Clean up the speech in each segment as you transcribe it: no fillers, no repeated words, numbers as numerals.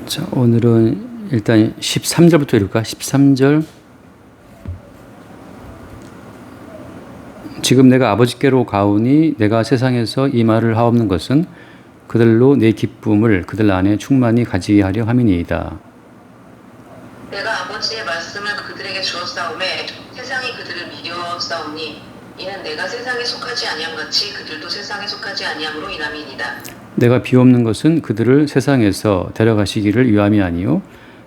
자, 오늘은 일단 13절부터 읽을까? 13절. 지금 내가 아버지께로 가오니 내가 세상에서 이 말을 하옵는 것은 그들로 내 기쁨을 그들 안에 충만히 가지게 하려 함이니이다. 내가 아버지의 말씀을 그들에게 주었사오매 세상이 그들을 미워싸우니 이는 내가 세상에 속하지 아니함같이 그들도 세상에 속하지 아니함으로 인함이니이다. 내가 비옵는 것은 그들을 세상에서 데려가시기를 위함이 아니요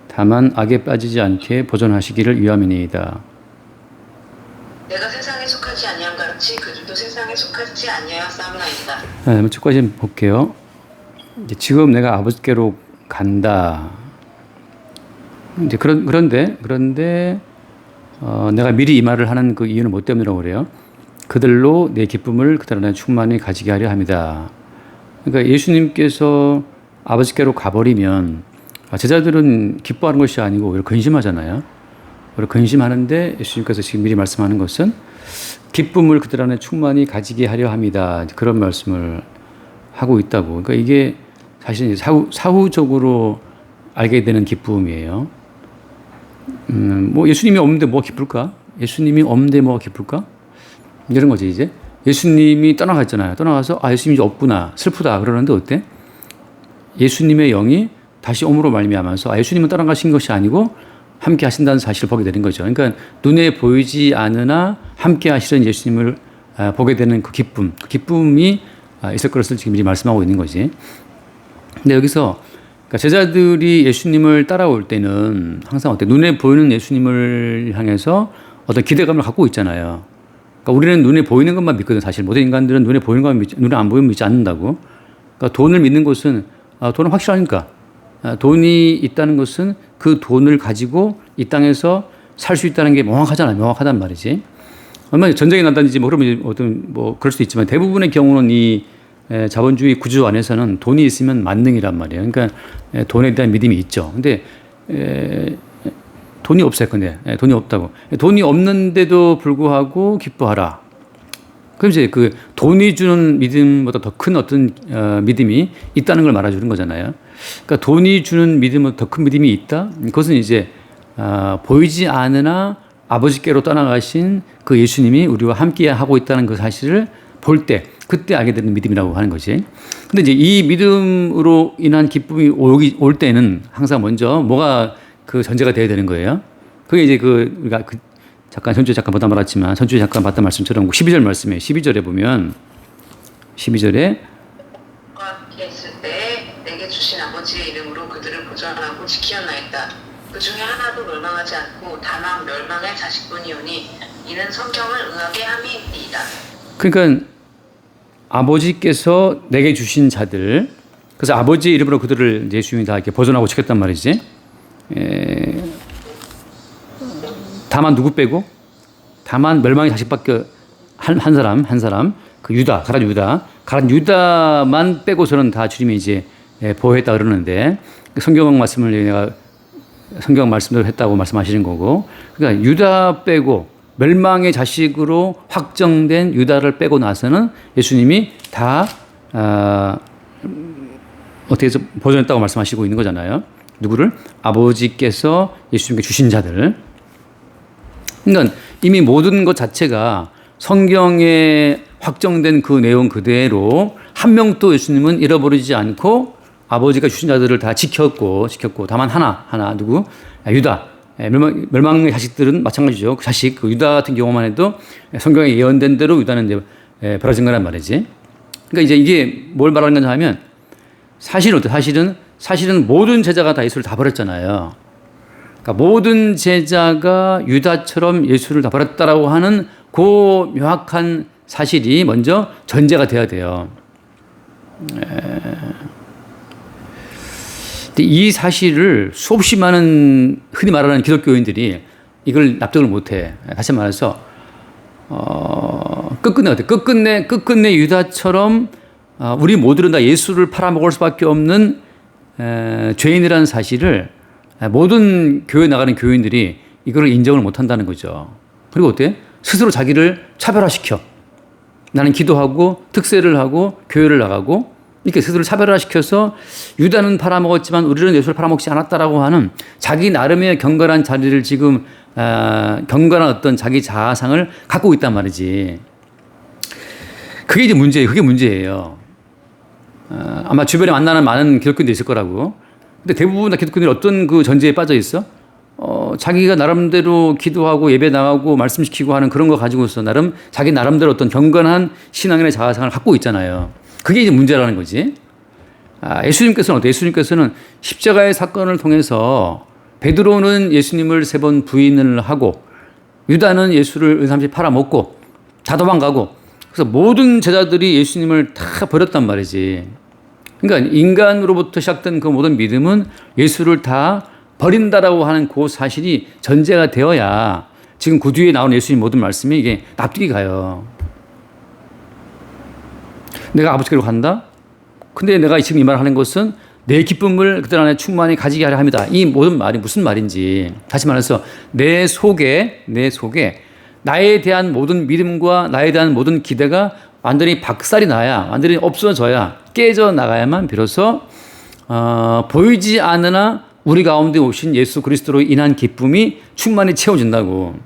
다만 악에 빠지지 않게 보존하시기를 위함이니이다. 내가 세상에 속하지 아니함같이 그들도 세상에 속하지 아니하였사옵나이다. 네, 끝까지 볼게요. 지금 내가 아버지께로 간다. 이제 그런데 내가 미리 이 말을 하는 그 이유는 뭐 때문이라고 그래요? 그들로 내 기쁨을 그들 안에 충만히 가지게 하려 함이다. 그러니까 예수님께서 아버지께로 가버리면 제자들은 기뻐하는 것이 아니고 오히려 근심하잖아요. 오히려 근심하는데 예수님께서 지금 미리 말씀하는 것은 기쁨을 그들 안에 충만히 가지게 하려 합니다. 그런 말씀을 하고 있다고. 그러니까 이게 사실 사후적으로 알게 되는 기쁨이에요. 뭐 예수님이 없는데 뭐가 기쁠까? 예수님이 없는데 뭐가 기쁠까? 이런 거지 이제. 예수님이 떠나갔잖아요. 떠나가서 예수님이 이제 없구나, 슬프다 그러는데 어때? 예수님의 영이 다시 옴으로 말미암아서 예수님은 떠나가신 것이 아니고 함께 하신다는 사실을 보게 되는 거죠. 그러니까 눈에 보이지 않으나 함께 하시는 예수님을 보게 되는 그 기쁨이 있을 것을 지금 미리 말씀하고 있는 거지. 근데 여기서 그러니까 제자들이 예수님을 따라올 때는 항상 어때? 눈에 보이는 예수님을 향해서 어떤 기대감을 갖고 있잖아요. 그러니까 우리는 눈에 보이는 것만 믿거든. 사실 모든 인간들은 눈에 보이는 것만 눈에 안 보이면 믿지 않는다고. 그러니까 돈을 믿는 것은 돈은 확실하니까. 돈이 있다는 것은 그 돈을 가지고 이 땅에서 살 수 있다는 게 명확하단 말이지. 얼마나 전쟁이 난다든지 뭐 그러면 어떤 뭐 그럴 수도 있지만 대부분의 경우는 이 자본주의 구조 안에서는 돈이 있으면 만능이란 말이에요. 그러니까 돈에 대한 믿음이 있죠. 근데 돈이 없어요. 근데 돈이 없다고. 돈이 없는데도 불구하고 기뻐하라. 그럼 이제 그 돈이 주는 믿음보다 더 큰 어떤 믿음이 있다는 걸 말해주는 거잖아요. 그러니까 돈이 주는 믿음보다 더 큰 믿음이 있다. 그것은 이제 보이지 않으나 아버지께로 떠나가신 그 예수님이 우리와 함께 하고 있다는 그 사실을 볼 때, 그때 알게 되는 믿음이라고 하는 거지. 근데 이제 이 믿음으로 인한 기쁨이 올 때는 항상 먼저 뭐가 그 전제가 돼야 되는 거예요. 그게 이제 우리가 잠깐 전주에 잠깐 보다 말았지만 전주에 잠깐 봤던 말씀처럼 12절 말씀에 12절에 보면 12절에 함께 있을 때 내게 주신 아버지의 이름으로 그들을 보존하고 지키었나이다. 그 중에 하나도 멸망하지 않고 다만 멸망의 자식뿐이오니 이는 성경을 응하게 함이니이다. 그러니까 아버지께서 내게 주신 자들, 그래서 아버지의 이름으로 그들을 예수님이 다 이렇게 보존하고 지켰단 말이지. 다만 누구 빼고? 다만 멸망의 자식밖에 한 사람, 그 가룟 유다만 빼고서는 다 주님이 이제 보호했다 그러는데 성경 말씀대로 했다고 말씀하시는 거고, 그러니까 유다 빼고 멸망의 자식으로 확정된 유다를 빼고 나서는 예수님이 다 어떻게 해서 보존했다고 말씀하시고 있는 거잖아요. 누구를? 아버지께서 예수님께 주신 자들. 그러니까 이미 모든 것 자체가 성경에 확정된 그 내용 그대로 한 명도 예수님은 잃어버리지 않고 아버지가 주신 자들을 다 지켰고 다만 하나 누구? 유다. 멸망의 자식들은 마찬가지죠. 그 자식, 그 유다 같은 경우만 해도 성경에 예언된 대로 유다는 이제 벌어진 거란 말이지. 그러니까 이제 이게 뭘 말하는 거냐 하면 사실은 모든 제자가 다 예수를 다 버렸잖아요. 그러니까 모든 제자가 유다처럼 예수를 다 버렸다라고 하는 그 명확한 사실이 먼저 전제가 돼야 돼요. 이 사실을 수없이 많은 흔히 말하는 기독교인들이 이걸 납득을 못해. 다시 말해서 끝끝내 유다처럼 우리 모두는 다 예수를 팔아먹을 수밖에 없는 죄인이라는 사실을 모든 교회 나가는 교인들이 이걸 인정을 못한다는 거죠. 그리고 어때? 스스로 자기를 차별화시켜. 나는 기도하고 특세를 하고 교회를 나가고 이렇게 스스로를 차별화시켜서 유다는 팔아먹었지만 우리는 예수를 팔아먹지 않았다라고 하는 자기 나름의 경건한 자리를 지금 경건한 어떤 자기 자아상을 갖고 있단 말이지. 그게 이제 문제예요. 그게 문제예요. 아마 주변에 만나는 많은 기독교인도 있을 거라고. 근데 대부분 다 기독교인들이 어떤 그 전제에 빠져 있어? 자기가 나름대로 기도하고 예배 나가고 말씀시키고 하는 그런 거 가지고서 자기 나름대로 어떤 경건한 신앙인의 자아상을 갖고 있잖아요. 그게 이제 문제라는 거지. 예수님께서는 어때요? 예수님께서는 십자가의 사건을 통해서 베드로는 예수님을 3번 부인을 하고 유다는 예수를 은삼시 팔아먹고 다 도망가고 그래서 모든 제자들이 예수님을 다 버렸단 말이지. 그러니까 인간으로부터 시작된 그 모든 믿음은 예수를 다 버린다라고 하는 그 사실이 전제가 되어야 지금 그 뒤에 나오는 예수님 모든 말씀이 이게 납득이 가요. 내가 아버지께로 간다? 근데 내가 지금 이 말을 하는 것은 내 기쁨을 그들 안에 충만히 가지게 하려 합니다. 이 모든 말이 무슨 말인지. 다시 말해서 내 속에 나에 대한 모든 믿음과 나에 대한 모든 기대가 완전히 박살이 나야, 완전히 없어져야, 깨져 나가야만 비로소 보이지 않으나 우리 가운데 오신 예수 그리스도로 인한 기쁨이 충만히 채워진다고.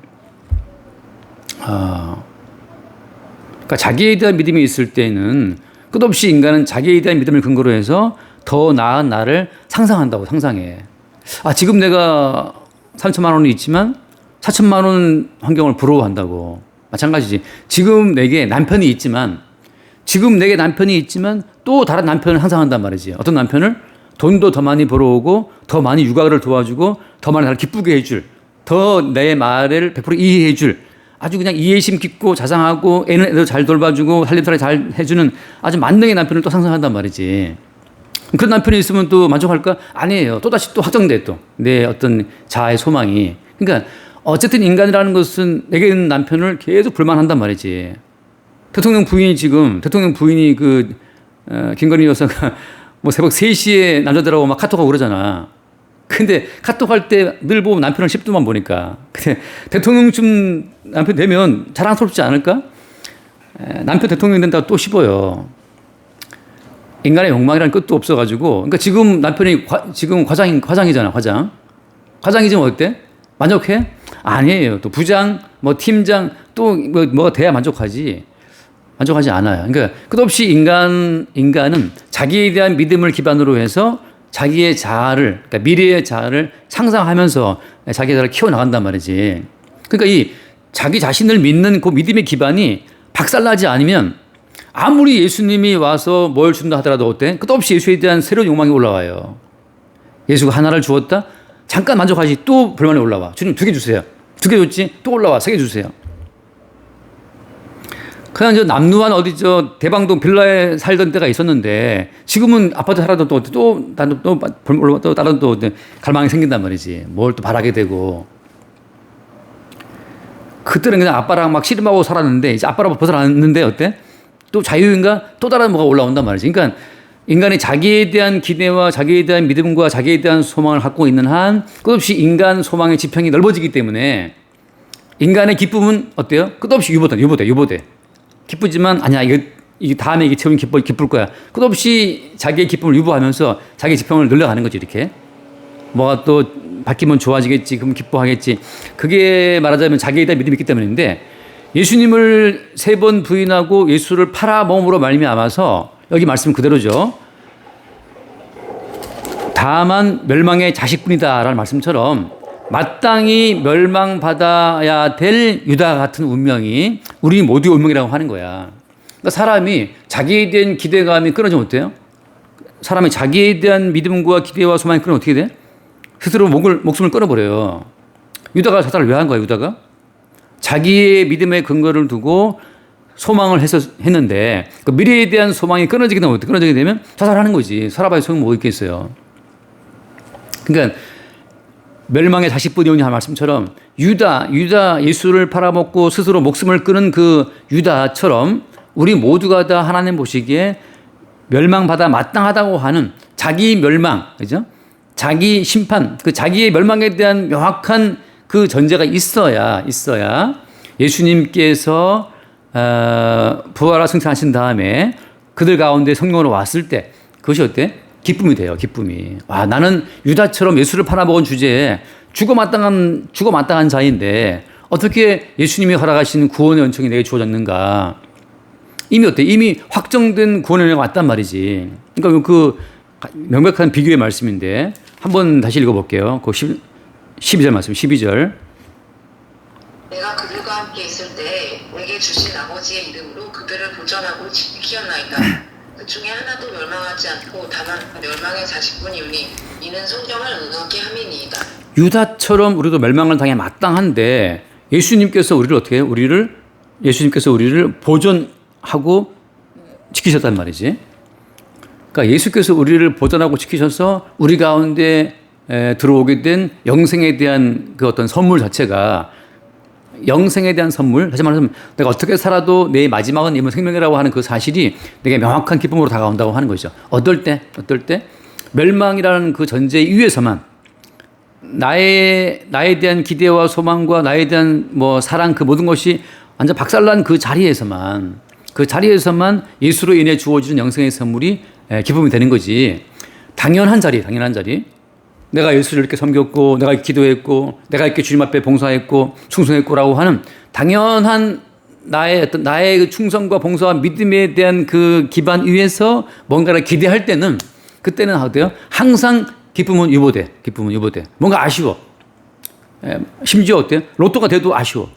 그러니까 자기에 대한 믿음이 있을 때는 끝없이 인간은 자기에 대한 믿음을 근거로 해서 더 나은 나를 상상한다고. 상상해. 지금 내가 3천만 원이 있지만 4천만 원 환경을 부러워한다고. 마찬가지지. 지금 내게 남편이 있지만 또 다른 남편을 상상한단 말이지. 어떤 남편을? 돈도 더 많이 벌어오고 더 많이 육아를 도와주고 더 많이 나를 기쁘게 해줄, 더 내 말을 100% 이해해 줄, 아주 그냥 이해심 깊고 자상하고 애도 잘 돌봐주고 살림살이 잘 해주는 아주 만능의 남편을 또 상상한단 말이지. 그런 남편이 있으면 또 만족할까? 아니에요. 또다시 또 확정돼 또 내 어떤 자아의 소망이. 그러니까 어쨌든 인간이라는 것은 내게 있는 남편을 계속 불만한단 말이지. 대통령 부인이 김건희 여사가 뭐 새벽 3시에 남자들하고 막 카톡하고 그러잖아. 근데 카톡할 때 늘 보면 남편을 10도만 보니까. 근데 대통령쯤 남편 되면 자랑스럽지 않을까? 남편 대통령 된다고 또 씹어요. 인간의 욕망이라는 끝도 없어가지고. 그러니까 지금 남편이 지금 과장이잖아, 과장. 과장이지만 어때? 만족해? 아니에요. 또 부장, 뭐 팀장, 또 뭐가 돼야 만족하지. 만족하지 않아요. 그러니까 끝없이 인간은 자기에 대한 믿음을 기반으로 해서 자기의 자아를, 그러니까 미래의 자아를 상상하면서 자기의 자아를 키워나간단 말이지. 그러니까 이 자기 자신을 믿는 그 믿음의 기반이 박살나지 않으면 아무리 예수님이 와서 뭘 준다 하더라도 어때? 끝없이 예수에 대한 새로운 욕망이 올라와요. 예수가 하나를 주었다? 잠깐 만족하지 또 불만이 올라와. 주님 2개 주세요. 2개 줬지? 또 올라와. 3개 주세요. 그냥 남루한 대방동 빌라에 살던 때가 있었는데 지금은 아파트 살아도 또 다른 또 갈망이 생긴단 말이지. 뭘 또 바라게 되고. 그때는 그냥 아빠랑 막 씨름하고 살았는데 이제 아빠랑 벗어났는데 어때? 또 자유인가? 또 다른 뭐가 올라온단 말이지. 그러니까 인간이 자기에 대한 기대와 자기에 대한 믿음과 자기에 대한 소망을 갖고 있는 한 끝없이 인간 소망의 지평이 넓어지기 때문에 인간의 기쁨은 어때요? 끝없이 유보돼. 기쁘지만 아니야 이게 다음에 이게 채우면 기쁠 거야. 끝없이 자기의 기쁨을 유보하면서 자기 지평을 늘려가는 거지. 이렇게 뭐가 또 바뀌면 좋아지겠지, 그럼 기뻐하겠지. 그게 말하자면 자기에 대한 믿음이 있기 때문인데 예수님을 3번 부인하고 예수를 팔아먹음으로 말미암아서 여기 말씀 그대로죠. 다만 멸망의 자식뿐이다라는 말씀처럼 마땅히 멸망받아야 될 유다 같은 운명이 우리 모두의 운명이라고 하는 거야. 그러니까 사람이 자기에 대한 기대감이 끊어지면 어때요? 사람이 자기에 대한 믿음과 기대와 소망이 끊으면 어떻게 돼? 스스로 목숨을 끊어버려요. 유다가 자살을 왜 한 거야, 유다가? 자기의 믿음의 근거를 두고 소망을 했는데 그 미래에 대한 소망이 끊어지게 되면 자살하는 거지. 살아봐야 소용 뭐 있겠어요. 그러니까 멸망의 자식뿐이오니 한 말씀처럼 유다 예수를 팔아먹고 스스로 목숨을 끊은 그 유다처럼 우리 모두가 다 하나님 보시기에 멸망받아 마땅하다고 하는 자기 멸망, 그죠? 자기 심판, 그 자기의 멸망에 대한 명확한 그 전제가 있어야 예수님께서 부활하 승천하신 다음에 그들 가운데 성령으로 왔을 때 그것이 어때? 기쁨이 돼요. 기쁨이. 와, 나는 유다처럼 예수를 팔아먹은 주제에 죽어 마땅한 자인데 어떻게 예수님이 허락하신 구원의 은총이 내게 주어졌는가? 이미 어때? 이미 확정된 구원의 은혜가 왔단 말이지. 그러니까 그 명백한 비교의 말씀인데 한번 다시 읽어볼게요. 그 12절 말씀, 12절. 내가 그들과 함께 있을 때 내게 주신 아버지의 이름으로 그들을 보전하고 지키었나이다. 그 중에 하나도 멸망하지 않고 다만 멸망의 자식뿐이오니 이는 성경을 응하게 함이니이다. 유다처럼 우리도 멸망을 당해 마땅한데 예수님께서 우리를 어떻게 해요? 예수님께서 우리를 보존하고 지키셨단 말이지. 그러니까 예수께서 우리를 보존하고 지키셔서 우리 가운데 들어오게 된 영생에 대한 그 어떤 선물 자체가 영생에 대한 선물, 다시 말하면 내가 어떻게 살아도 내 마지막은 이번 생명이라고 하는 그 사실이 내게 명확한 기쁨으로 다가온다고 하는 거죠. 어떨 때? 멸망이라는 그 전제 위에서만 나에 대한 기대와 소망과 나에 대한 뭐 사랑 그 모든 것이 완전 박살난 그 자리에서만 예수로 인해 주어지는 영생의 선물이 기쁨이 되는 거지. 당연한 자리. 내가 예수를 이렇게 섬겼고, 내가 기도했고, 내가 이렇게 주님 앞에 봉사했고, 충성했고라고 하는 당연한 나의 그 충성과 봉사와 믿음에 대한 그 기반 위에서 뭔가를 기대할 때는 그때는 어때요? 항상 기쁨은 유보돼. 뭔가 아쉬워. 심지어 어때요? 로또가 돼도 아쉬워.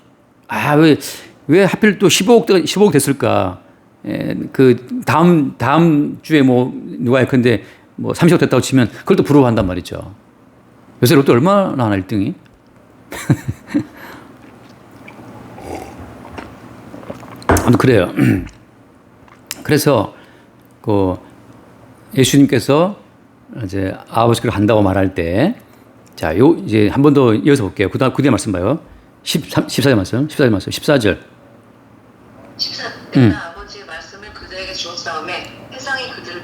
왜 하필 또 15억 됐을까? 그 다음 주에 뭐 누가 예컨대 뭐 30억 됐다고 치면 그걸 또 부러워한단 말이죠. 요새 로또 얼마나 하나 1등이? 아무튼 그래요. 그래서 그 예수님께서 이제 아버지께로 간다고 말할 때, 자, 이제 한 번 더 이어서 볼게요. 그 뒤에 말씀 봐요. 14절 말씀. 내가 아버지의 말씀을 그들에게 주었사오매 세상이 그들을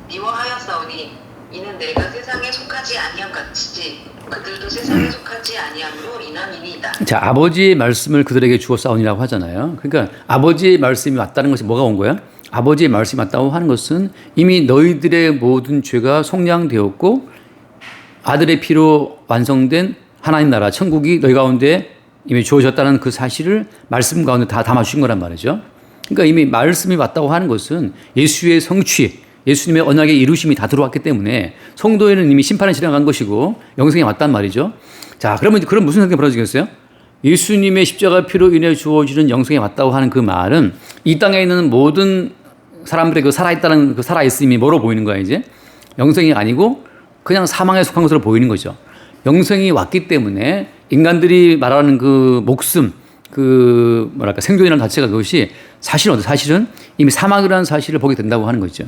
미워하였사오니 이는 내가 세상에 속하지 아니함 같이 그들도 세상에 속하지 아니함으로 인함이니이다. 자, 아버지의 말씀을 그들에게 주었사오니라고 하잖아요. 그러니까 아버지의 말씀이 왔다는 것이 뭐가 온 거야? 아버지의 말씀이 왔다고 하는 것은 이미 너희들의 모든 죄가 속량되었고 아들의 피로 완성된 하나님 나라 천국이 너희 가운데 이미 주어졌다는 그 사실을 말씀 가운데 다 담아주신 거란 말이죠. 그러니까 이미 말씀이 왔다고 하는 것은 예수의 성취, 예수님의 언약의 이루심이 다 들어왔기 때문에 성도에는 이미 심판을 지나간 것이고 영생이 왔단 말이죠. 자, 그러면 그럼 무슨 상황이 벌어지겠어요? 예수님의 십자가 피로 인해 주어지는 영생이 왔다고 하는 그 말은 이 땅에 있는 모든 사람들의 그 살아있다는 그 살아있음이 뭐로 보이는 거야, 이제? 영생이 아니고 그냥 사망에 속한 것으로 보이는 거죠. 영생이 왔기 때문에 인간들이 말하는 그 목숨, 그 뭐랄까 생존이라는 자체가 그것이 사실은 이미 사망이라는 사실을 보게 된다고 하는 거죠.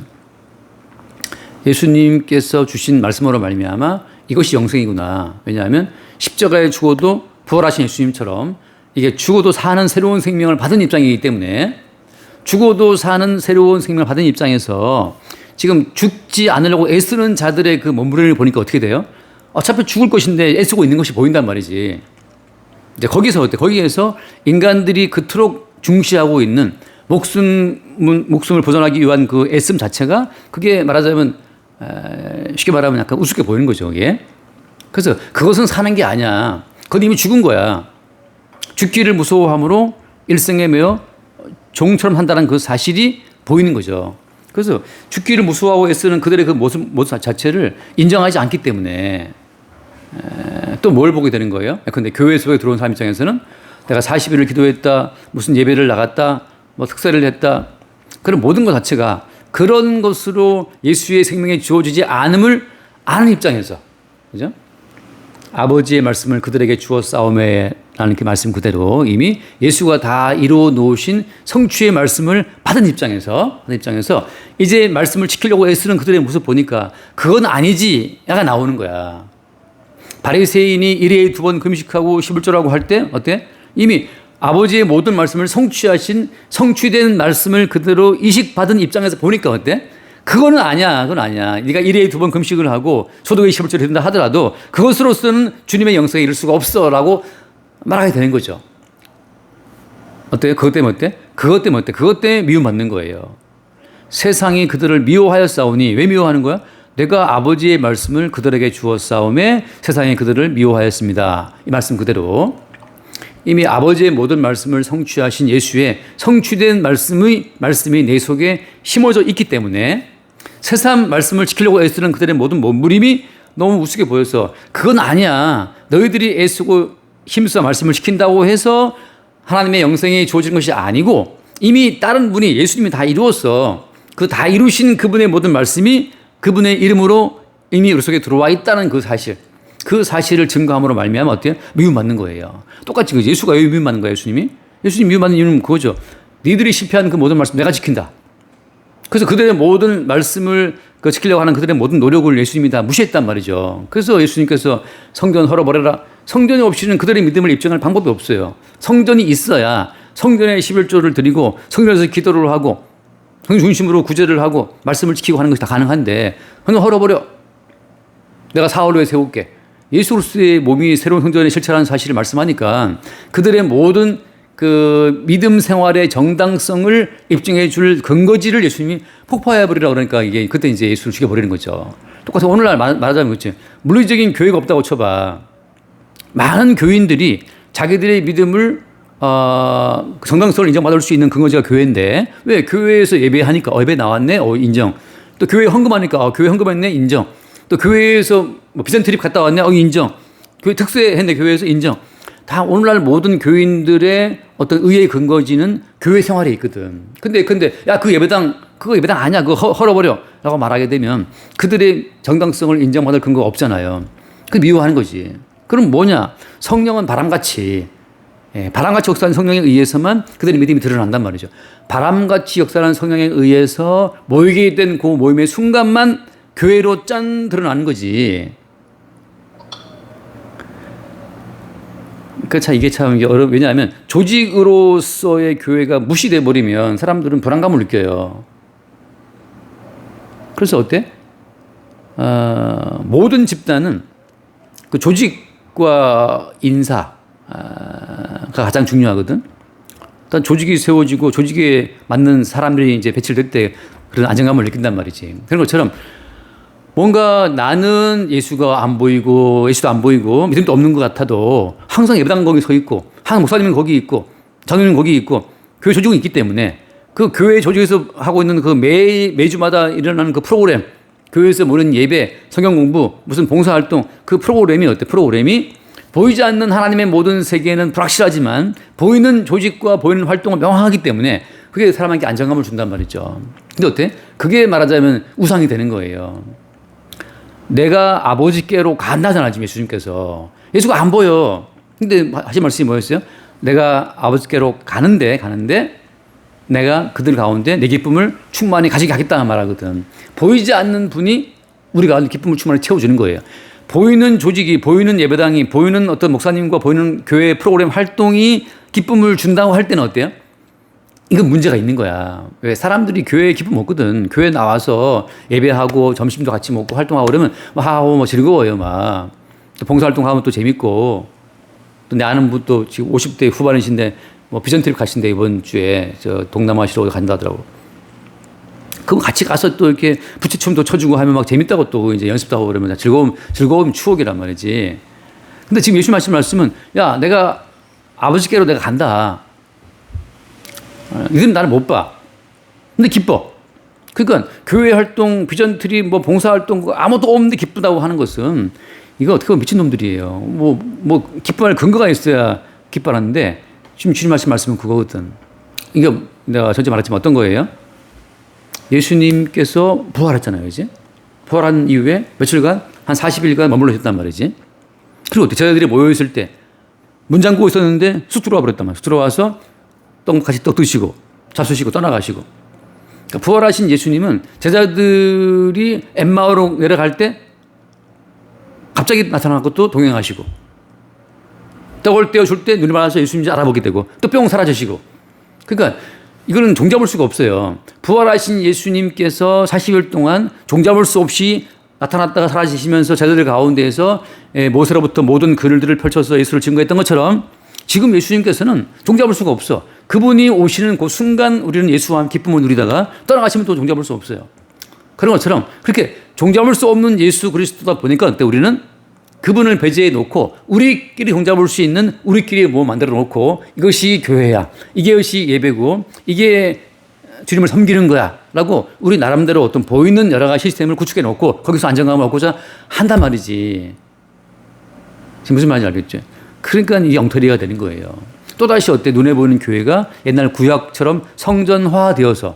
예수님께서 주신 말씀으로 말미암아 이것이 영생이구나. 왜냐하면 십자가에 죽어도 부활하신 예수님처럼 이게 죽어도 사는 새로운 생명을 받은 입장이기 때문에 죽어도 사는 새로운 생명을 받은 입장에서 지금 죽지 않으려고 애쓰는 자들의 그 몸부림을 보니까 어떻게 돼요? 어차피 죽을 것인데 애쓰고 있는 것이 보인단 말이지. 이제 거기에서 인간들이 그토록 중시하고 있는 목숨을 보존하기 위한 그 애씀 자체가 그게 말하자면 쉽게 말하면 약간 우습게 보이는 거죠. 그게. 그래서 그것은 사는 게 아니야. 그건 이미 죽은 거야. 죽기를 무서워함으로 일생에 매여 종처럼 한다는 그 사실이 보이는 거죠. 그래서 죽기를 무서워하고 애쓰는 그들의 그 모습 자체를 인정하지 않기 때문에 또 뭘 보게 되는 거예요? 근데 교회 속에 들어온 사람 입장에서는 내가 40일을 기도했다, 무슨 예배를 나갔다, 뭐 특사를 했다. 그런 모든 것 자체가 그런 것으로 예수의 생명에 주어지지 않음을 아는 입장에서, 그죠? 아버지의 말씀을 그들에게 주었사오매라는 그 말씀 그대로 이미 예수가 다 이루어 놓으신 성취의 말씀을 받은 입장에서 이제 말씀을 지키려고 애쓰는 그들의 모습 보니까 그건 아니지가 나오는 거야. 바리새인이 일회에 2번 금식하고 11조라고 할 때 어때? 이미 아버지의 모든 말씀을 성취된 말씀을 그대로 이식받은 입장에서 보니까 어때? 그건 아니야. 네가 일회에 2번 금식을 하고 소득의 11조를 해준다 하더라도 그것으로서는 주님의 영생에 이를 수가 없어라고 말하게 되는 거죠. 어때요? 그것 때문에 어때? 그것 때문에 미움받는 거예요. 세상이 그들을 미워하였사오니 왜 미워하는 거야? 내가 아버지의 말씀을 그들에게 주었사오매 세상이 그들을 미워하였습니다. 이 말씀 그대로 이미 아버지의 모든 말씀을 성취하신 예수의 성취된 말씀이 내 속에 심어져 있기 때문에 세상 말씀을 지키려고 애쓰는 그들의 모든 몸부림이 너무 우습게 보여서 그건 아니야. 너희들이 애쓰고 힘써 말씀을 지킨다고 해서 하나님의 영생이 주어진 것이 아니고 이미 다른 분이 예수님이 다 이루었어. 그 다 이루신 그분의 모든 말씀이 그분의 이름으로 이미 우리 속에 들어와 있다는 그 사실. 그 사실을 증거함으로 말미암아 어때요? 미움받는 거예요. 똑같이 예수가 왜 미움받는 거예요, 예수님이? 예수님 미움받는 이유는 그거죠. 니들이 실패한 그 모든 말씀 내가 지킨다. 그래서 그들의 모든 말씀을 지키려고 하는 그들의 모든 노력을 예수님이 다 무시했단 말이죠. 그래서 예수님께서 성전 헐어버려라. 성전이 없이는 그들의 믿음을 입증할 방법이 없어요. 성전이 있어야 성전에 11조를 드리고 성전에서 기도를 하고 성전 중심으로 구제를 하고 말씀을 지키고 하는 것이 다 가능한데 성전 헐어버려. 내가 사흘 후에 세울게. 예수 그리스도의 몸이 새로운 성전에 실체라는 사실을 말씀하니까 그들의 모든 그 믿음 생활의 정당성을 입증해 줄 근거지를 예수님이 폭파해버리라고 그러니까 이게 그때 이제 예수를 죽여버리는 거죠. 똑같이 오늘날 말하자면 그렇지. 물리적인 교회가 없다고 쳐봐. 많은 교인들이 자기들의 믿음을 정당성을 인정받을 수 있는 근거지가 교회인데 왜 교회에서 예배하니까 예배 나왔네 인정. 또 교회에 헌금하니까 교회 헌금했네 인정. 또 교회에서 뭐 비전 트립 갔다 왔네 인정. 교회 특세했네 교회에서 인정. 다 오늘날 모든 교인들의 어떤 의의 근거지는 교회 생활에 있거든. 근데 야 그 예배당 그거 예배당 아니야 그거 헐어버려라고 말하게 되면 그들의 정당성을 인정받을 근거가 없잖아요. 그 미워하는 거지. 그럼 뭐냐? 성령은 바람같이 역사하는 성령에 의해서만 그들의 믿음이 드러난단 말이죠. 바람같이 역사하는 성령에 의해서 모이게 된 그 모임의 순간만 교회로 짠 드러나는 거지. 이게 참 왜냐하면 조직으로서의 교회가 무시돼 버리면 사람들은 불안감을 느껴요. 그래서 어때? 모든 집단은 그 조직과 인사가 가장 중요하거든. 일단 조직이 세워지고 조직에 맞는 사람들이 이제 배치될 때 그런 안정감을 느낀단 말이지. 그런 것처럼 뭔가 나는 예수가 안 보이고 예수도 안 보이고 믿음도 없는 것 같아도 항상 예배당 거기 서 있고 항상 목사님은 거기 있고 장로님은 거기 있고 교회 조직은 있기 때문에 그 교회 조직에서 하고 있는 그 매주마다 일어나는 그 프로그램 교회에서 모르는 예배, 성경 공부, 무슨 봉사활동 그 프로그램이 어때? 프로그램이 보이지 않는 하나님의 모든 세계는 불확실하지만 보이는 조직과 보이는 활동은 명확하기 때문에 그게 사람에게 안정감을 준단 말이죠. 근데 어때? 그게 말하자면 우상이 되는 거예요. 내가 아버지께로 간다잖아, 지금 예수님께서. 예수가 안 보여. 근데 하신 말씀이 뭐였어요? 내가 아버지께로 가는데 내가 그들 가운데 내 기쁨을 충만히 가지게 하겠다는 말하거든. 보이지 않는 분이 우리가 기쁨을 충만히 채워주는 거예요. 보이는 조직이, 보이는 예배당이, 보이는 어떤 목사님과 보이는 교회 프로그램 활동이 기쁨을 준다고 할 때는 어때요? 이건 문제가 있는 거야. 왜? 사람들이 교회에 기쁨 없거든. 교회 나와서 예배하고 점심도 같이 먹고 활동하고 그러면 막 즐거워요. 막. 또 봉사활동하면 또 재밌고. 또 내 아는 분도 지금 50대 후반이신데 뭐 비전 트립 가신대 이번 주에 저 동남아시로 간다더라고. 그럼 같이 가서 또 이렇게 부채춤도 쳐주고 하면 막 재밌다고 또 이제 연습도 하고 그러면 즐거움 추억이란 말이지. 근데 지금 예수 말씀은 야, 내가 아버지께로 내가 간다. 이들은 나를 못 봐. 근데 기뻐. 그러니까 교회 활동, 비전 트립, 뭐 봉사 활동 아무것도 없는데 기쁘다고 하는 것은 이거 어떻게 보면 미친놈들이에요. 뭐 기뻐할 근거가 있어야 기뻐하는데 지금 주님 말씀은 그거거든. 이거 내가 전에 말했지만 어떤 거예요? 예수님께서 부활했잖아요, 이제. 부활한 이후에 며칠간, 한 40일간 머물러 있었단 말이지. 그리고 제자들이 모여있을 때, 문 잠그고 있었는데 쑥 들어와 버렸단 말이에요. 쑥 들어와서 같이 떡 드시고, 잡수시고, 떠나가시고. 그러니까 부활하신 예수님은 제자들이 엠마오로 내려갈 때 갑자기 나타난 것도 동행하시고, 떡을 떼어줄 때 눈이 많아서 예수님인지 알아보게 되고, 또 뿅 사라지시고. 그러니까 이거는 종잡을 수가 없어요. 부활하신 예수님께서 40일 동안 종잡을 수 없이 나타났다가 사라지시면서 제자들 가운데에서 모세로부터 모든 글들을 펼쳐서 예수를 증거했던 것처럼 지금 예수님께서는 종잡을 수가 없어. 그분이 오시는 그 순간 우리는 예수와 함께 기쁨을 누리다가 떠나가시면 또 종잡을 수 없어요. 그런 것처럼 그렇게 종잡을 수 없는 예수 그리스도다 보니까 그때 우리는 그분을 배제해 놓고 우리끼리 종잡을 수 있는 우리끼리 뭐 만들어 놓고 이것이 교회야. 이것이 예배고 이게 주님을 섬기는 거야 라고 우리 나름대로 어떤 보이는 여러 가지 시스템을 구축해 놓고 거기서 안정감을 얻고자 한단 말이지. 지금 무슨 말인지 알겠죠? 그러니까 이게 엉터리가 되는 거예요. 또다시 어때? 눈에 보이는 교회가 옛날 구약처럼 성전화되어서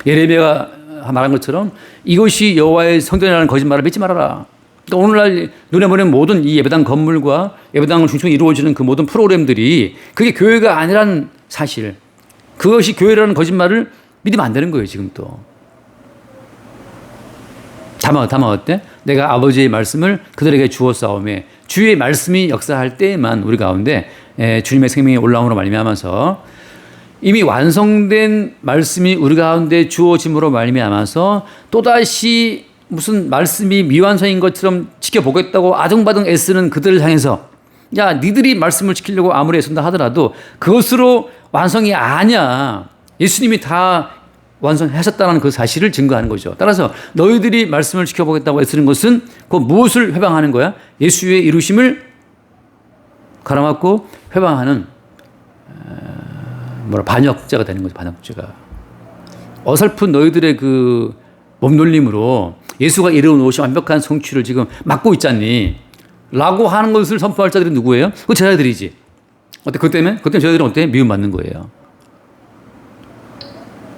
예레미야가 말한 것처럼 이것이 여호와의 성전이라는 거짓말을 믿지 말아라. 그러니까 오늘날 눈에 보이는 모든 이 예배당 건물과 예배당을 중심으로 이루어지는 그 모든 프로그램들이 그게 교회가 아니라는 사실, 그것이 교회라는 거짓말을 믿으면 안 되는 거예요. 지금 또 다만 어때? 내가 아버지의 말씀을 그들에게 주었사오매 주의 말씀이 역사할 때에만 우리 가운데 주님의 생명이 올라옴으로 말미암아서 이미 완성된 말씀이 우리 가운데 주어짐으로 말미암아서 또다시 무슨 말씀이 미완성인 것처럼 지켜보겠다고 아등바등 애쓰는 그들을 향해서 야 니들이 말씀을 지키려고 아무리 애쓴다 하더라도 그것으로 완성이 아니야. 예수님이 다 완성하셨다는 그 사실을 증거하는 거죠. 따라서 너희들이 말씀을 지켜보겠다고 애쓰는 것은 그 무엇을 회방하는 거야? 예수의 이루심을 갈아맞고 회방하는 반역자가 되는 거죠. 반역자가. 어설픈 너희들의 그 몸놀림으로 예수가 이루어 놓으신 완벽한 성취를 지금 막고 있잖니 라고 하는 것을 선포할 자들이 누구예요? 그 제자들이지. 어때? 그것 때문에 저희들은 어때? 미움받는 거예요.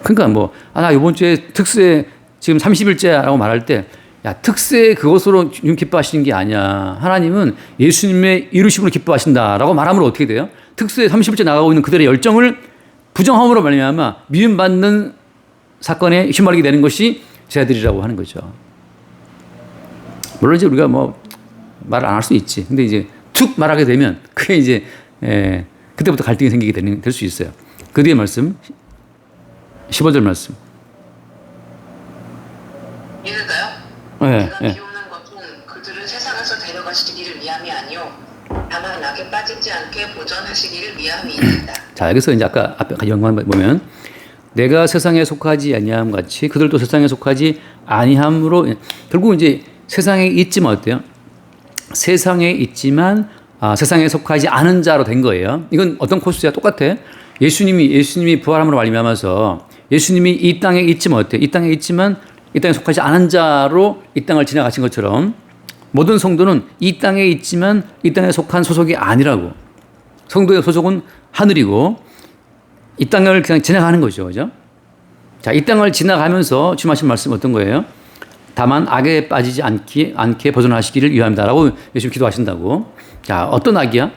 그러니까 나 이번 주에 특세 지금 30일째라고 말할 때, 야, 특세 그것으로 주님 기뻐하시는 게 아니야. 하나님은 예수님의 이루심으로 기뻐하신다라고 말하면 어떻게 돼요? 특세 30일째 나가고 있는 그들의 열정을 부정함으로 말미암아 미움받는 사건에 휘말리게 되는 것이 제자들이라고 하는 거죠. 물론 이제 우리가 말을 안 할 수 있지. 근데 이제 툭 말하게 되면 그게 이제 그때부터 갈등이 생기게 될 수 있어요. 그 뒤에 말씀 15절 말씀. 읽을까요? 네, 내가 비우는 것은 그들을 세상에서 데려가시기를 위함이 아니요 다만 악에 빠지지 않게 보전하시기를 위함이니이다. 자, 여기서 이제 아까 앞에 영광 보면 내가 세상에 속하지 아니함 같이 그들도 세상에 속하지 아니함으로 결국 이제 세상에 있지만 어때요? 세상에 있지만 세상에 속하지 않은 자로 된 거예요. 이건 어떤 코스야? 똑같아. 예수님이 부활함으로 말미암아서 예수님이 이 땅에 있지만 어때? 이 땅에 있지만 이 땅에 속하지 않은 자로 이 땅을 지나가신 것처럼 모든 성도는 이 땅에 있지만 이 땅에 속한 소속이 아니라고. 성도의 소속은 하늘이고 이 땅을 그냥 지나가는 거죠. 그죠? 자, 이 땅을 지나가면서 주님 하신 말씀 어떤 거예요? 다만 악에 빠지지 않게 벗어나시기를 위함이다라고 예수님 기도하신다고. 자, 어떤 악이야?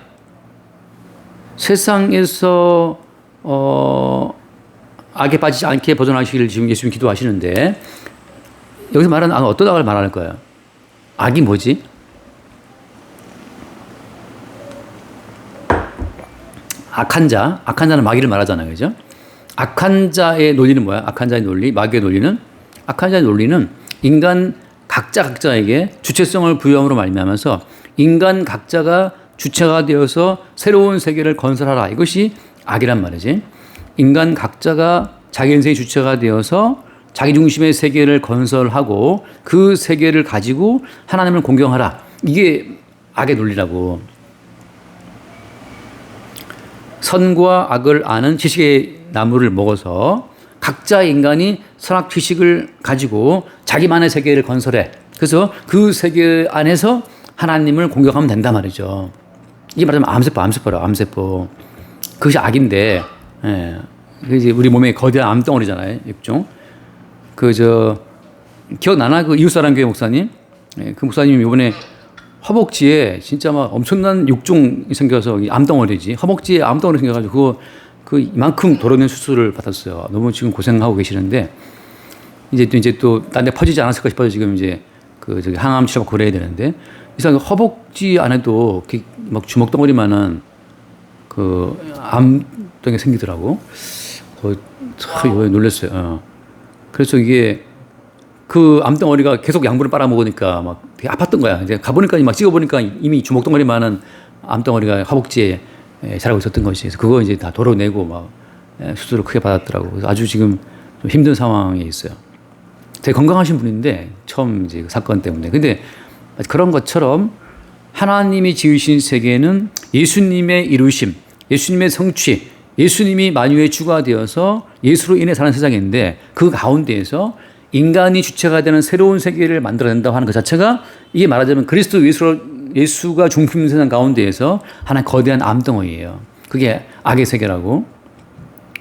세상에서 악에 빠지지 않게 벗어나시기를 지금 예수님 기도하시는데 여기서 말하는 악은 어떤 악을 말하는 거예요? 악이 뭐지? 악한 자는 마귀를 말하잖아요. 그죠? 악한 자의 논리는 뭐야? 악한 자의 논리, 마귀의 논리는? 악한 자의 논리는 인간 각자에게 주체성을 부여함으로 말미암아서 인간 각자가 주체가 되어서 새로운 세계를 건설하라. 이것이 악이란 말이지. 인간 각자가 자기 인생의 주체가 되어서 자기 중심의 세계를 건설하고 그 세계를 가지고 하나님을 공경하라. 이게 악의 논리라고. 선과 악을 아는 지식의 나무를 먹어서 각자 인간이 선악 지식을 가지고 자기만의 세계를 건설해. 그래서 그 세계 안에서 하나님을 공격하면 된단 말이죠. 이게 말하자면 암세포. 그것이 악인데, 이제 우리 몸에 거대한 암덩어리잖아요. 육종. 기억나나? 그 이웃사람 교회 목사님? 그 목사님이 이번에 허벅지에 진짜 막 엄청난 육종이 생겨서 암덩어리지. 허벅지에 암덩어리 생겨가지고 그 이만큼 도려낸 수술을 받았어요. 너무 지금 고생하고 계시는데 이제 또 딴 데 퍼지지 않았을까 싶어서 지금 이제 항암 치료가 그래야 되는데 이상 허벅지 안에도 막 주먹덩어리만한 암덩이 생기더라고. 참 놀랐어요. 그래서 이게 그 암덩어리가 계속 양분을 빨아먹으니까 막 되게 아팠던 거야. 이제 가보니까 막 찍어보니까 이미 주먹덩어리만한 암덩어리가 허벅지에 잘하고 있었던 것이. 그래서 그거 이제 다 도려내고 막 수술을 크게 받았더라고. 그래서 아주 지금 좀 힘든 상황에 있어요. 되게 건강하신 분인데 처음 이제 그 사건 때문에. 근데 그런 것처럼 하나님이 지으신 세계는 예수님의 이루심, 예수님의 성취, 예수님이 만유의 주가 되어서 예수로 인해 사는 세상인데 그 가운데에서 인간이 주체가 되는 새로운 세계를 만들어낸다고 하는 것 자체가 이게 말하자면 그리스도 예수가 중심 세상 가운데에서 하나의 거대한 암덩어리예요. 그게 악의 세계라고.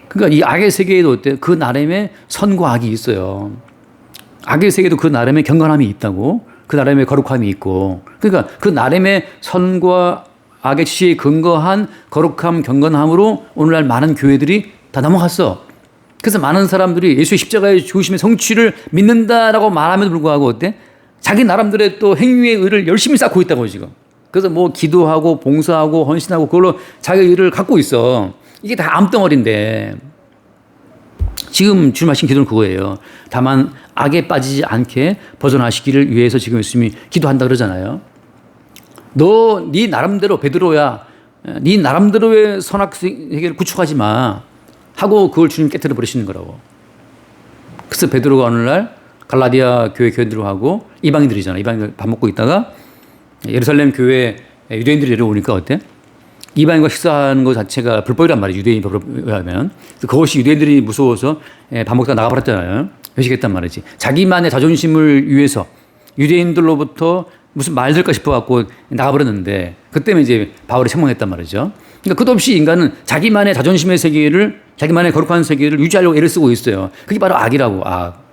그러니까 이 악의 세계에도 어때? 그 나름의 선과 악이 있어요. 악의 세계도 그 나름의 경건함이 있다고. 그 나름의 거룩함이 있고. 그러니까 그 나름의 선과 악의 지시에 근거한 거룩함, 경건함으로 오늘날 많은 교회들이 다 넘어갔어. 그래서 많은 사람들이 예수의 십자가의 죽으심의 성취를 믿는다라고 말함에도 불구하고 어때? 자기 나름대로의 또 행위의 의를 열심히 쌓고 있다고 지금. 그래서 뭐 기도하고 봉사하고 헌신하고 그걸로 자기 의를 갖고 있어. 이게 다 암덩어리인데 지금 주님 하신 기도는 그거예요. 다만 악에 빠지지 않게 벗어나시기를 위해서 지금 예수님이 기도한다 그러잖아요. 너 네 나름대로 베드로야, 네 나름대로의 선악 세계를 구축하지 마 하고 그걸 주님 깨뜨려 버리시는 거라고. 그래서 베드로가 어느 날 갈라디아 교회 교인들하고 이방인들이잖아. 이방인들 밥 먹고 있다가 예루살렘 교회 유대인들이 내려오니까 어때? 이방인과 식사하는 것 자체가 불법이란 말이에요. 유대인 법으로 하면. 그것이 유대인들이 무서워서 밥 먹다가 나가버렸잖아요. 회식했단 말이지. 자기만의 자존심을 위해서 유대인들로부터 무슨 말 들까 싶어갖고 나가버렸는데 그때는 이제 바울이 책망했단 말이죠. 그러니까 끝없이 인간은 자기만의 자존심의 세계를 자기만의 거룩한 세계를 유지하려고 애를 쓰고 있어요. 그게 바로 악이라고. 악.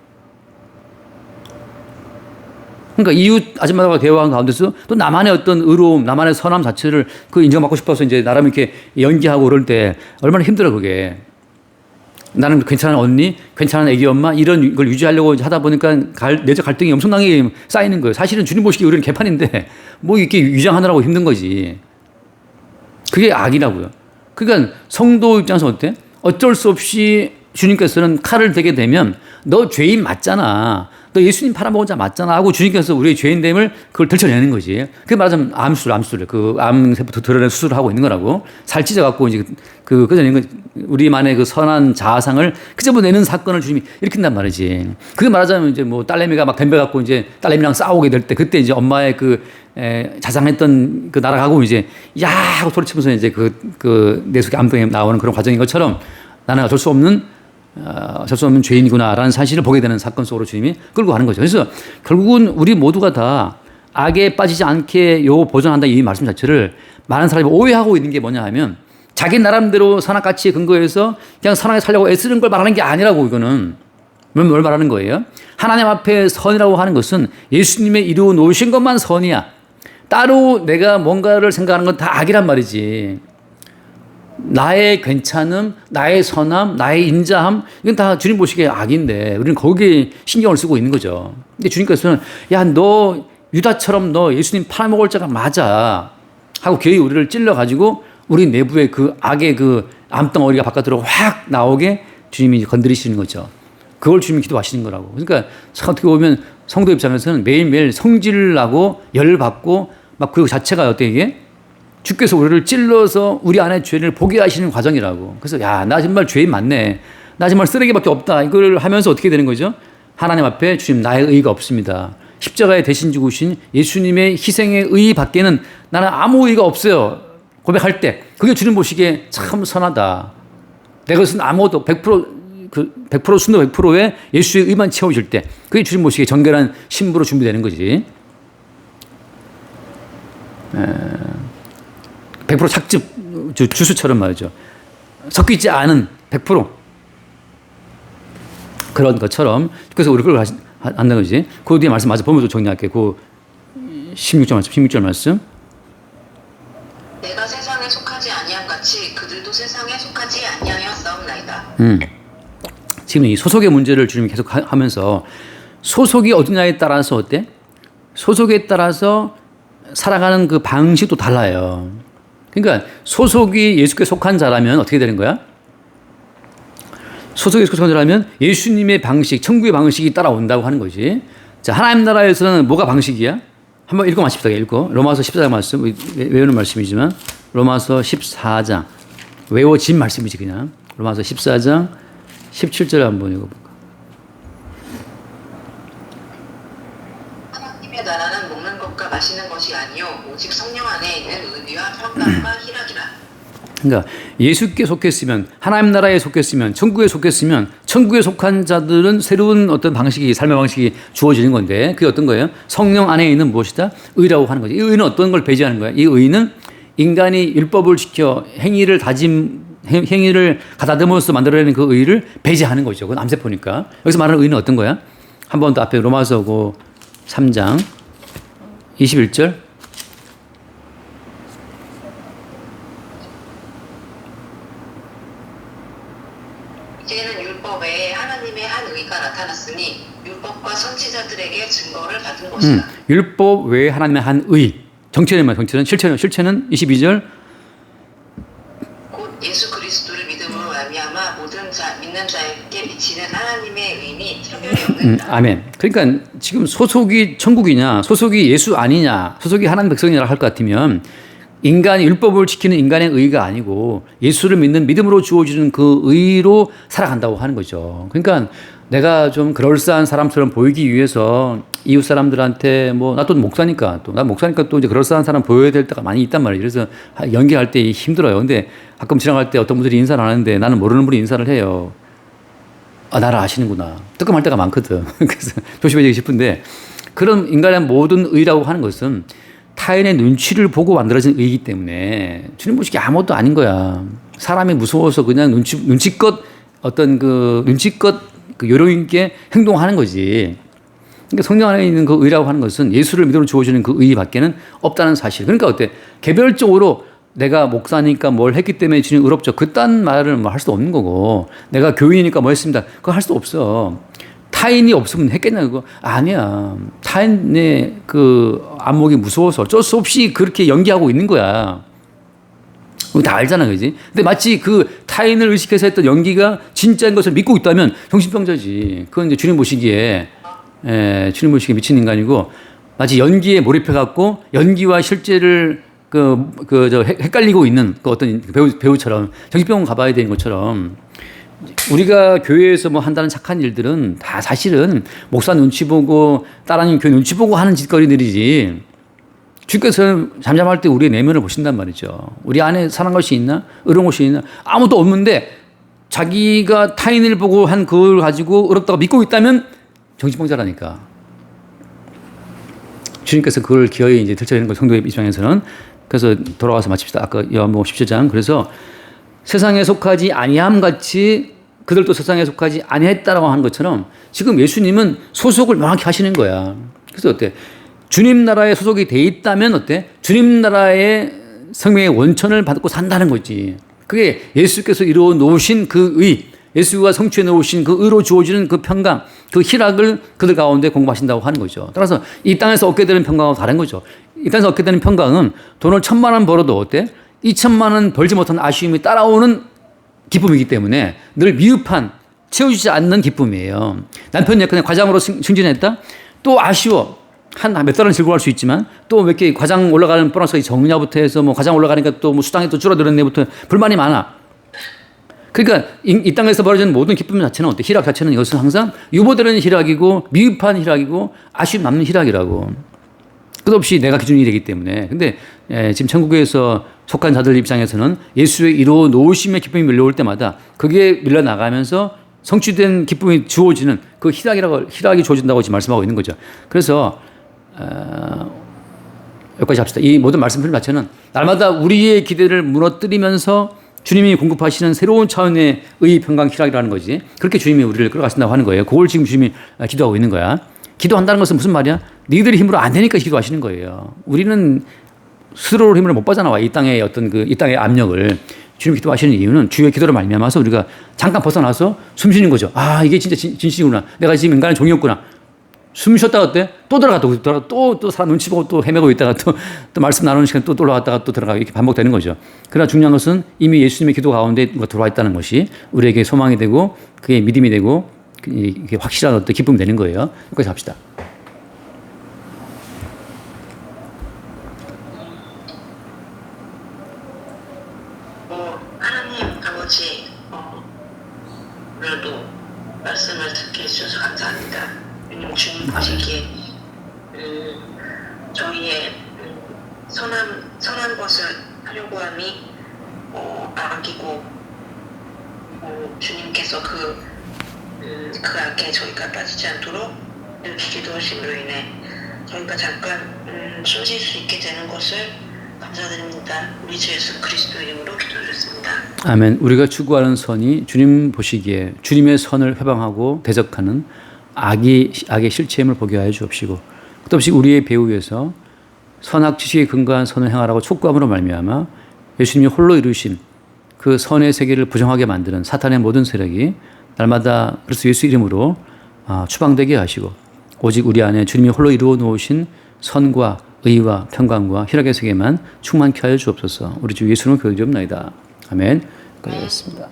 그러니까 이웃 아줌마와 대화한 가운데서 또 나만의 어떤 의로움, 나만의 선함 자체를 그 인정받고 싶어서 이제 나름 이렇게 연기하고 그럴 때 얼마나 힘들어 그게. 나는 괜찮은 언니, 괜찮은 애기 엄마 이런 걸 유지하려고 하다 보니까 내적 갈등이 엄청나게 쌓이는 거예요. 사실은 주님 보시기에 우리는 개판인데 뭐 이렇게 위장하느라고 힘든 거지. 그게 악이라고요. 그러니까 성도 입장에서 어때? 어쩔 수 없이 주님께서는 칼을 대게 되면 너 죄인 맞잖아. 너 예수님 팔아먹은 자 맞잖아 하고 주님께서 우리의 죄인됨을 그걸 들춰내는 거지. 그게 말하자면 암수술, 그 암세포 드러내는 수술을 하고 있는 거라고. 살 찢어갖고 이제 우리만의 그 선한 자아상을 끄집어내는 사건을 주님이 일으킨단 말이지. 그게 말하자면 이제 뭐 딸내미가 막 덤벼갖고 이제 딸내미랑 싸우게 될 때 그때 이제 엄마의 자상했던 그 날아가고 이제 야 하고 소리치면서 이제 내 속에 암동에 나오는 그런 과정인 것처럼 나는 어쩔 수 없는 죄인이구나라는 사실을 보게 되는 사건 속으로 주님이 끌고 가는 거죠. 그래서 결국은 우리 모두가 다 악에 빠지지 않게 보존한다 이 말씀 자체를 많은 사람이 오해하고 있는 게 뭐냐 하면 자기 나름대로 선악 가치에 근거해서 그냥 선하게 살려고 애쓰는 걸 말하는 게 아니라고. 이거는 뭘 말하는 거예요? 하나님 앞에 선이라고 하는 것은 예수님의 이루어 놓으신 것만 선이야. 따로 내가 뭔가를 생각하는 건 다 악이란 말이지. 나의 괜찮음, 나의 선함, 나의 인자함 이건 다 주님 보시기에 악인데 우리는 거기에 신경을 쓰고 있는 거죠. 근데 주님께서는 야, 너 유다처럼 너 예수님 팔아먹을 자가 맞아 하고 괜히 우리를 찔러가지고 우리 내부의 그 악의 그 암덩어리가 바깥으로 확 나오게 주님이 건드리시는 거죠. 그걸 주님이 기도하시는 거라고. 그러니까 어떻게 보면 성도 입장에서는 매일매일 성질을 나고 열받고 막 그 자체가 어떻게 이게 주께서 우리를 찔러서 우리 안에 죄를 보게 하시는 과정이라고. 그래서 야, 나 정말 죄인 많네. 나 정말 쓰레기밖에 없다. 이걸 하면서 어떻게 되는 거죠? 하나님 앞에 주님 나의 의의가 없습니다. 십자가에 대신 죽으신 예수님의 희생의 의의 밖에는 나는 아무 의의가 없어요. 고백할 때 그게 주님 보시기에 참 선하다. 내 것은 아무것도 100% 순도 100%의 예수의 의만 채워질 때 그게 주님 보시기에 정결한 신부로 준비되는 거지. 100% 착즙 주스처럼 말이죠. 섞이지 않은 100% 그런 것처럼. 그래서 우리 그걸 한다는 거지. 그 뒤에 말씀 마저 보면서 정리할게요. 그 16절 말씀. 내가 세상에 속하지 아니함 같이 그들도 세상에 속하지 아니하였사옵나이다. 지금 이 소속의 문제를 주님이 계속 하면서 소속이 어디냐에 따라서 어때? 소속에 따라서 살아가는 그 방식도 달라요. 그러니까 소속이 예수께 속한 자라면 어떻게 되는 거야? 소속이 예수께 속한 자라면 예수님의 방식, 천국의 방식이 따라온다고 하는 거지. 자, 하나님 나라에서는 뭐가 방식이야? 한번 읽어마십시다. 읽고 로마서 14장 말씀 외우는 말씀이지만 로마서 14장. 외워진 말씀이지 그냥. 로마서 14장 17절 한번 읽어볼까. 하나님의 나라는 먹는 것과 마시는 것이 아니요 오직 성령 안에 있는 의와 평강과 희락이라. 그러니까 예수께 속했으면, 하나님 나라에 속했으면, 천국에 속했으면, 천국에 속한 자들은 새로운 어떤 방식이, 삶의 방식이 주어지는 건데, 그게 어떤 거예요? 성령 안에 있는 무엇이다? 의라고 하는 거죠. 이 의는 어떤 걸 배제하는 거야? 이 의는 인간이 율법을 지켜 행위를 행위를 가다듬어서 만들어내는 그 의를 배제하는 거죠. 그건 암세포니까. 여기서 말하는 의는 어떤 거야? 한 번 더 앞에 로마서 3장 21절. 이제는 율법 외에 하나님의 한 의가 나타났으니 율법과 선지자들에게 증거를 받은 것이다. 율법 외에 하나님의 한 의. 정체는 실체는 22절. 곧 예수 그리스도를 믿음으로 말미암아 모든 믿는 자에게 미치는 하나님의 의미 차별이 없느니라. 아멘. 그러니까 지금 소속이 천국이냐, 소속이 예수 아니냐, 소속이 하나님 백성이라 할 것 같으면 인간이 율법을 지키는 인간의 의가 아니고 예수를 믿는 믿음으로 주어지는 그 의로 살아간다고 하는 거죠. 그러니까 내가 좀 그럴싸한 사람처럼 보이기 위해서 이웃 사람들한테 나 또 목사니까 난 목사니까 또 이제 그럴싸한 사람 보여야 될 때가 많이 있단 말이에요. 그래서 연기할 때 힘들어요. 근데 가끔 지나갈 때 어떤 분들이 인사를 하는데 나는 모르는 분이 인사를 해요. 아, 나를 아시는구나. 뜨끔할 때가 많거든. 그래서 조심해야 싶은데 그런 인간의 모든 의라고 하는 것은 타인의 눈치를 보고 만들어진 의이기 때문에 주님 보시기에 아무것도 아닌 거야. 사람이 무서워서 그냥 눈치껏 요령 있게 행동하는 거지. 그러니까 성령 안에 있는 그 의라고 하는 것은 예수를 믿음으로 주어지는 그 의 밖에는 없다는 사실. 그러니까 어때? 개별적으로 내가 목사니까 뭘 했기 때문에 주님 의롭죠. 그딴 말을 할 수도 없는 거고, 내가 교인이니까 뭐 했습니다. 그거 할 수도 없어. 타인이 없으면 했겠냐, 그거? 아니야. 타인의 그 안목이 무서워서 어쩔 수 없이 그렇게 연기하고 있는 거야. 우리 다 알잖아, 그지? 근데 마치 그 타인을 의식해서 했던 연기가 진짜인 것을 믿고 있다면 정신병자지. 그건 이제 주님 보시기에 미친 인간이고, 마치 연기에 몰입해갖고 연기와 실제를 헷갈리고 있는 그 어떤 배우처럼 정신병원 가봐야 되는 것처럼 우리가 교회에서 한다는 착한 일들은 다 사실은 목사 눈치 보고 따라하는 교회 눈치 보고 하는 짓거리들이지. 주께서는 잠잠할 때 우리의 내면을 보신단 말이죠. 우리 안에 선한 것이 있나? 의로운 것이 있나? 아무도 없는데 자기가 타인을 보고 한 그걸 가지고 의롭다고 믿고 있다면 정신병자라니까. 주님께서 그걸 기어이 이제 들춰내는 거 성도의 입장에서는. 그래서 돌아와서 마칩시다. 아까 요한복음 17장. 그래서 세상에 속하지 아니함 같이 그들도 세상에 속하지 아니했다라고 하는 것처럼 지금 예수님은 소속을 명확히 하시는 거야. 그래서 어때? 주님 나라에 소속이 돼 있다면 어때? 주님 나라의 생명의 원천을 받고 산다는 거지. 그게 예수께서 이루어 놓으신 그 의, 예수가 성취해 놓으신 그 의로 주어지는 그 평강, 그 희락을 그들 가운데 공부하신다고 하는 거죠. 따라서 이 땅에서 얻게 되는 평강하고 다른 거죠. 이 땅에서 얻게 되는 평강은 돈을 1,000만 원 벌어도 어때? 2,000만 원 벌지 못한 아쉬움이 따라오는 기쁨이기 때문에 늘 미흡한, 채워지지 않는 기쁨이에요. 남편이 약간 과장으로 승진했다? 또 아쉬워. 한 몇 달은 즐거워할 수 있지만 또 몇 개 과장 올라가는 보너스가 적느냐부터 해서 과장 올라가니까 또 수당이 또 줄어들었네부터 불만이 많아. 그러니까 이 땅에서 벌어지는 모든 기쁨 자체는 어때? 희락 자체는 이것은 항상 유보되는 희락이고 미흡한 희락이고 아쉬움 남는 희락이라고. 끝없이 내가 기준이 되기 때문에. 근데 지금 천국에서 속한 자들 입장에서는 예수의 이루어 놓으심의 기쁨이 밀려올 때마다 그게 밀려나가면서 성취된 기쁨이 주어지는 그 희락이 주어진다고 지금 말씀하고 있는 거죠. 그래서 여기까지 합시다. 이 모든 말씀들 자체는 날마다 우리의 기대를 무너뜨리면서 주님이 공급하시는 새로운 차원의 의, 평강, 희락이라는 거지. 그렇게 주님이 우리를 끌어가신다고 하는 거예요. 그걸 지금 주님이 기도하고 있는 거야. 기도한다는 것은 무슨 말이야? 너희들의 힘으로 안 되니까 기도하시는 거예요. 우리는 스스로 힘을 못 빠져나와. 이 땅의 이 땅의 압력을. 주님 기도하시는 이유는 주의 기도를 말미암아서 우리가 잠깐 벗어나서 숨 쉬는 거죠. 아, 이게 진짜 진실이구나. 내가 지금 인간의 종이었구나. 숨 쉬었다가 어때? 또 들어가, 또 사람 눈치 보고 또 헤매고 있다가 또 말씀 나누는 시간 또 올라갔다가 또 들어가고 이렇게 반복되는 거죠. 그러나 중요한 것은 이미 예수님의 기도 가운데 들어와 있다는 것이 우리에게 소망이 되고 그게 믿음이 되고 이게 확실한 어떤 기쁨이 되는 거예요. 여기까지 합시다. 오늘도 말씀을 듣게 해주셔서 감사합니다. 왜냐면 주님 보시기에 저희의 선한 것을 하려고 함이 악이고 주님께서 그 악에 저희가 빠지지 않도록 이렇게 기도하심으로 인해 저희가 잠깐 숨쉴 수 있게 되는 것을 감사드립니다. 우리 주 예수 그리스도 이름으로 기도드렸습니다. 아멘. 우리가 추구하는 선이 주님 보시기에 주님의 선을 회방하고 대적하는 악의 실체임을 보게 하여 주옵시고, 끝없이 우리의 배후에서 선악 지식에 근거한 선을 행하라고 촉구함으로 말미암아 예수님이 홀로 이루신 그 선의 세계를 부정하게 만드는 사탄의 모든 세력이 날마다 그리스도 예수 이름으로 추방되게 하시고, 오직 우리 안에 주님이 홀로 이루어 놓으신 선과 의와 평강과 희락의 세계만 충만케 하여 주옵소서. 우리 주 예수는 교회점나이다. 아멘. 끝내겠습니다.